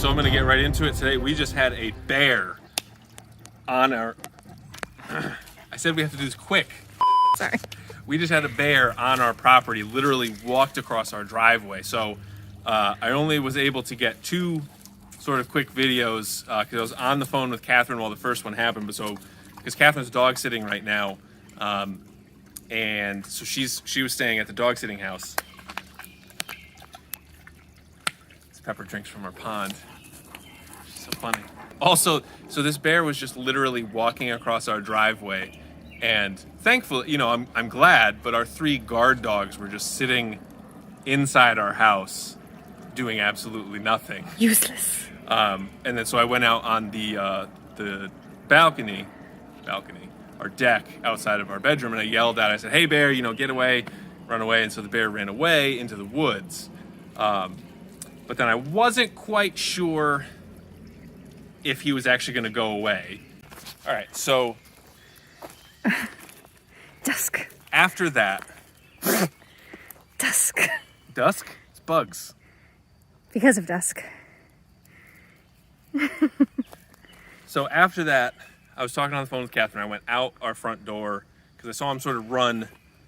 so I'm gonna get right into it today. We just had a bear on our, I said we have to do this quick. Sorry. We just had a bear on our property, literally walked across our driveway. So I only was able to get 2 sort of quick videos because I was on the phone with Catherine while the first one happened. But so, because Catherine's dog sitting right now, and so she was staying at the dog sitting house. This Pepper drinks from our pond. She's so funny. Also, so this bear was just literally walking across our driveway, and thankfully, you know, I'm glad, but our 3 guard dogs were just sitting inside our house doing absolutely nothing. Useless. And then so I went out on the balcony, our deck outside of our bedroom, and I yelled at it. I said, "Hey bear, you know, get away, run away." And so the bear ran away into the woods. But then I wasn't quite sure if he was actually going to go away. All right, so Dusk. after that, Dusk. dusk? It's bugs. Because of dusk. So after that, I was talking on the phone with Catherine. I went out our front door because I saw him sort of run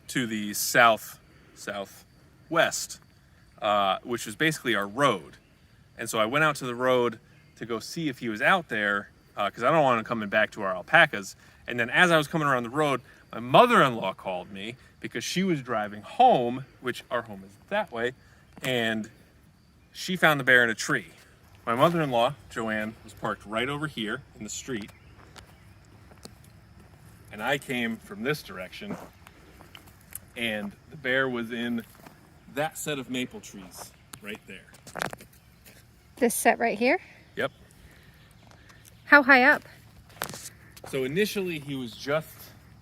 to the southwest, which was basically our road. And so I went out to the road to go see if he was out there because I don't want him coming back to our alpacas. And then as I was coming around the road, my mother-in-law called me because she was driving home, which our home is that way, and she found the bear in a tree. My mother-in-law, Joanne, was parked right over here in the street. And I came from this direction, and the bear was in that set of maple trees right there. This set right here? Yep. How high up? So initially he was just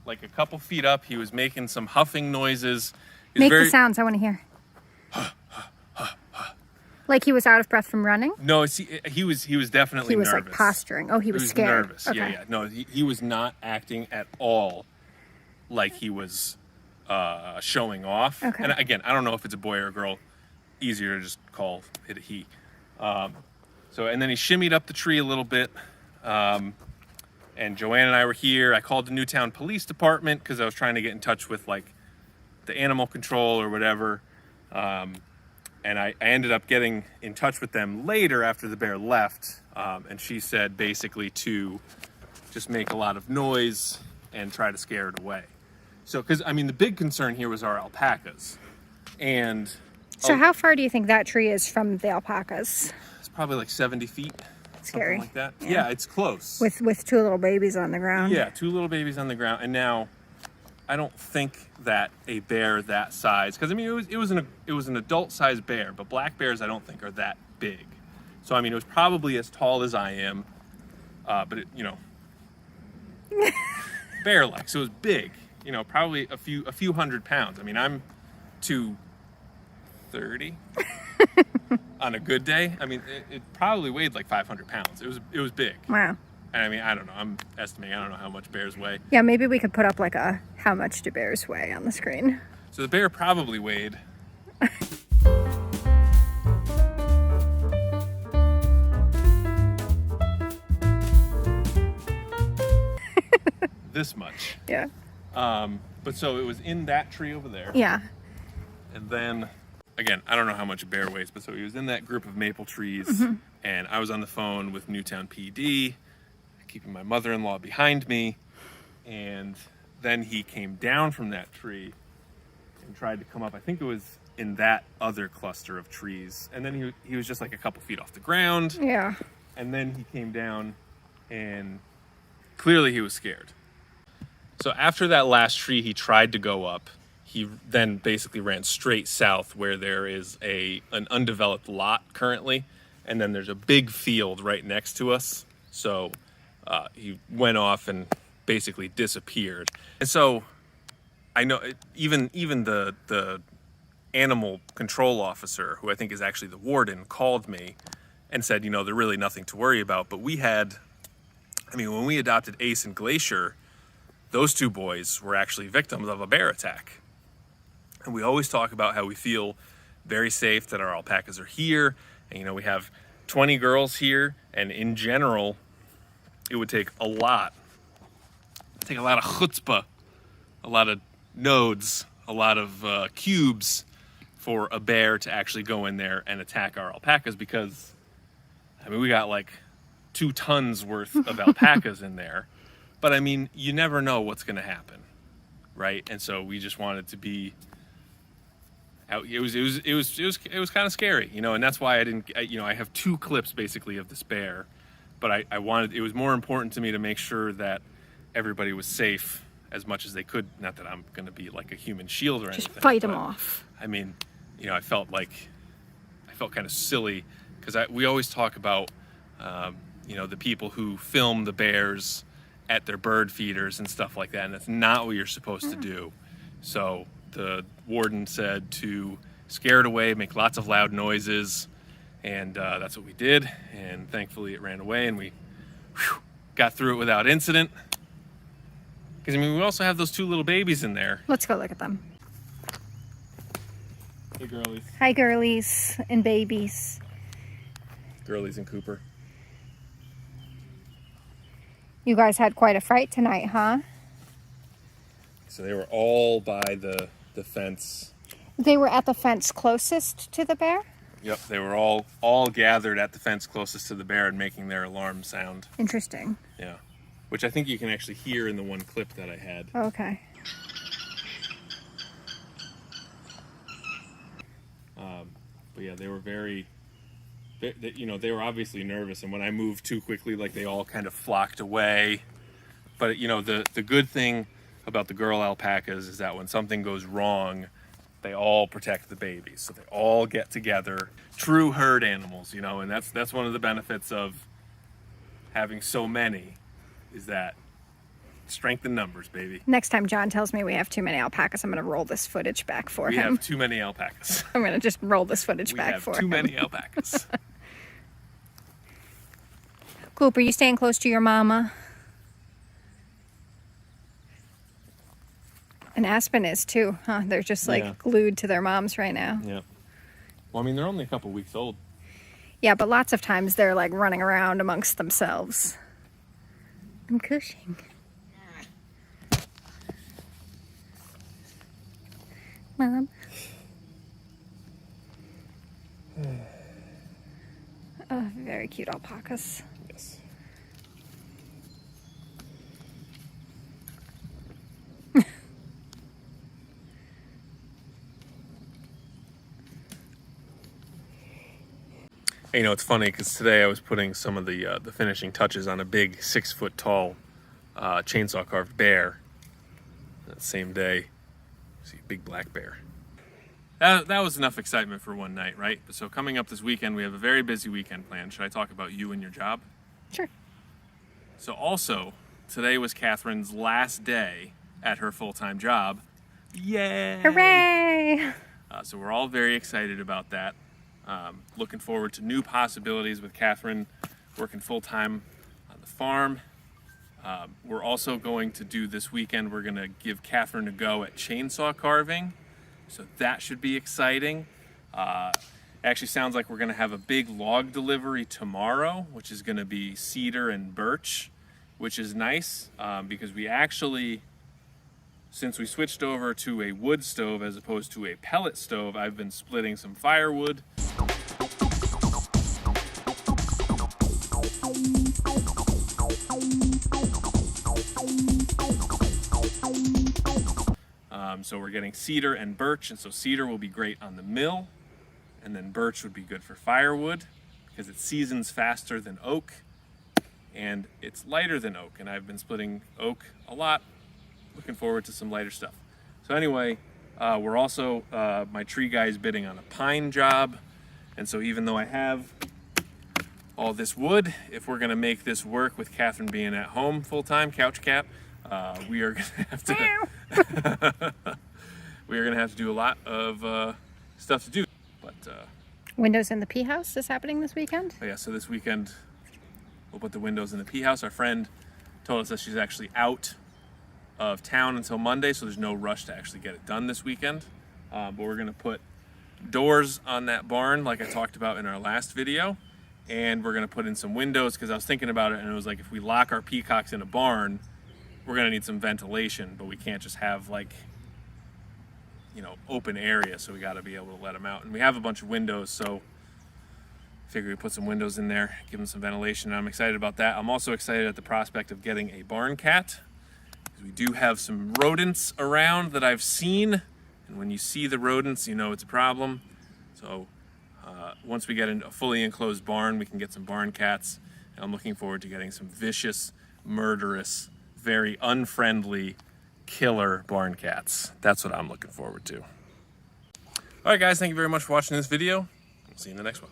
like a couple feet up. He was making some huffing noises. Make the sounds I want to hear. Like he was out of breath from running? No, he was definitely nervous. He was like posturing. Oh, he was scared. Nervous. Okay. Yeah. No, he was not acting at all like he was showing off. Okay. And again, I don't know if it's a boy or a girl. Easier to just call it a he. So, and then he shimmied up the tree a little bit. And Joanne and I were here. I called the Newtown Police Department because I was trying to get in touch with like the animal control or whatever. And I ended up getting in touch with them later after the bear left. And she said basically to just make a lot of noise and try to scare it away. So, because I mean, the big concern here was our alpacas. And So how far do you think that tree is from the alpacas? it's probably like 70 feet. Scary. Something like that. Yeah, it's close. With 2 little babies on the ground? Yeah, 2 little babies on the ground. And now I don't think that a bear that size, because I mean it was an adult sized bear, but black bears I don't think are that big. So I mean it was probably as tall as I am, but it, you know, bear like, so it was big. You know, probably a few hundred pounds. I mean I'm 230 on a good day. I mean it probably weighed like 500 pounds. It was big. Wow. And I mean, I don't know. I'm estimating. I don't know how much bears weigh. Yeah, maybe we could put up like a how much do bears weigh on the screen. So the bear probably weighed this much. Yeah. But so it was in that tree over there. Yeah. And then, again, I don't know how much a bear weighs, but so he was in that group of maple trees, and I was on the phone with Newtown PD, keeping my mother-in-law behind me, and then he came down from that tree and tried to come up. I think it was in that other cluster of trees, and then he was just like a couple feet off the ground. Yeah. And then he came down, and clearly he was scared. So after that last tree he tried to go up, he then basically ran straight south where there is an undeveloped lot currently, and then there's a big field right next to us. So he went off and basically disappeared. And so I know even the animal control officer, who I think is actually the warden, called me and said, you know, there's really nothing to worry about. But when we adopted Ace and Glacier, those 2 boys were actually victims of a bear attack. And we always talk about how we feel very safe that our alpacas are here. And, you know, we have 20 girls here, and in general, it would take a lot. Take a lot of chutzpah, a lot of nodes, a lot of cubes for a bear to actually go in there and attack our alpacas, because, I mean, we got like 2 tons worth of alpacas in there. But I mean, you never know what's going to happen, right? And so we just wanted to be out. It was kind of scary, you know, and that's why I didn't. I have 2 clips basically of this bear, but I wanted. It was more important to me to make sure that everybody was safe as much as they could. Not that I'm going to be like a human shield or anything. Just fight them off. I mean, you know, I felt kind of silly, because we always talk about, you know, the people who film the bears at their bird feeders and stuff like that, and that's not what you're supposed to do. So the warden said to scare it away, make lots of loud noises, and that's what we did. And thankfully, it ran away, and we got through it without incident. Because, I mean, we also have those 2 little babies in there. Let's go look at them. Hey, girlies. Hi, girlies and babies. Girlies and Cooper. You guys had quite a fright tonight, huh? So they were all by the fence. They were at the fence closest to the bear? Yep, they were all gathered at the fence closest to the bear and making their alarm sound. Interesting. Yeah. Which I think you can actually hear in the one clip that I had. Okay. But yeah, they were they were obviously nervous, and when I moved too quickly, like, they all kind of flocked away. But, you know, the good thing about the girl alpacas is that when something goes wrong, they all protect the babies. So they all get together. True herd animals, you know, and that's one of the benefits of having so many, is that strength in numbers, baby. Next time John tells me we have too many alpacas, I'm going to roll this footage back for We him. have too many alpacas. I'm going to just roll this footage back for him. We have too many alpacas. Cooper, you staying close to your mama? And Aspen is too, huh? They're just like glued to their moms right now. Yeah. Well, I mean, they're only a couple weeks old. Yeah, but lots of times they're like running around amongst themselves. I'm cushing. Mom. Oh, very cute alpacas. Yes. You know, it's funny because today I was putting some of the finishing touches on a big 6-foot tall chainsaw carved bear. That same day, see a big black bear. That was enough excitement for one night, right? So coming up this weekend, we have a very busy weekend planned. Should I talk about you and your job? Sure. So also, today was Catherine's last day at her full-time job. Yay! Hooray! So we're all very excited about that. Looking forward to new possibilities with Catherine working full-time on the farm. We're also going to do this weekend, we're going to give Catherine a go at chainsaw carving. So that should be exciting. It actually sounds like we're going to have a big log delivery tomorrow, which is going to be cedar and birch, which is nice because we actually, since we switched over to a wood stove as opposed to a pellet stove, I've been splitting some firewood. So we're getting cedar and birch, and so cedar will be great on the mill, and then birch would be good for firewood because it seasons faster than oak, and it's lighter than oak, and I've been splitting oak a lot. Looking forward to some lighter stuff. So anyway, we're also, my tree guy is bidding on a pine job, and so even though I have all this wood, if we're gonna make this work with Catherine being at home full-time, couch cap, we are gonna have to we are gonna have to do a lot of stuff to do. But Windows in the Pea House is happening this weekend? yeah, so this weekend we'll put the windows in the Pea House. Our friend told us that she's actually out of town until Monday, so there's no rush to actually get it done this weekend. But we're gonna put doors on that barn like I talked about in our last video, and we're gonna put in some windows, because I was thinking about it and it was like, if we lock our peacocks in a barn, we're gonna need some ventilation, but we can't just have like, you know, open area, so we got to be able to let them out. And we have a bunch of windows, so figure we put some windows in there, give them some ventilation, and I'm excited about that. I'm also excited at the prospect of getting a barn cat, because we do have some rodents around that I've seen, and when you see the rodents, you know it's a problem. So once we get into a fully enclosed barn, we can get some barn cats, and I'm looking forward to getting some vicious, murderous, very unfriendly, killer barn cats. That's what I'm looking forward to. All right, guys, thank you very much for watching this video. We'll see you in the next one.